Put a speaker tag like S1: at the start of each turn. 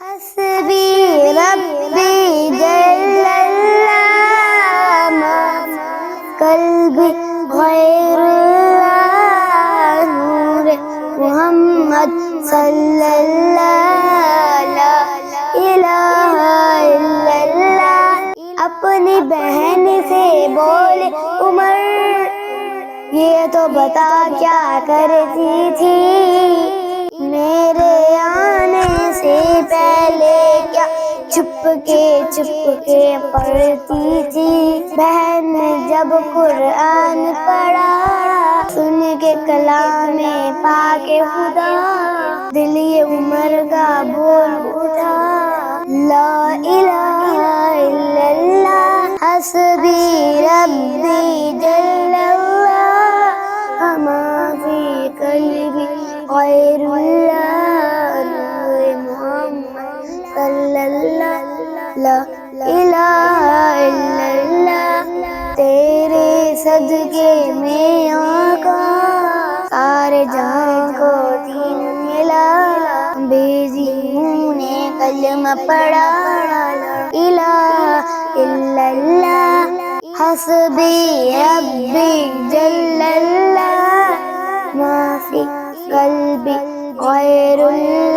S1: حسبي ربي جل الله ما قلبي غير الله نور محمد صلی اللہ لا الہ الا اللہ. اپنی بہن سے بولے عمر یہ تو بتا کیا کرتی تھی میرے آنے سے پہلے کیا چھپ کے پڑھتی تھی. بہن نے جب قرآن پڑھا سن کے کلام پاک خدا دل یہ عمر کا بول اٹھا لا الہ الا اللہ حسبی ربی جل اللہ ما فی قلبی غیر اللہ نور محمد صلی اللہ لا الہ الا اللہ. تیرے صدقے میں آقا سارے جہاں کو دین ملا بیزی نے کلمہ پڑھا لا الہ الا اللہ حسبی ربی جل اللہ ما فی قلبی غیر اللہ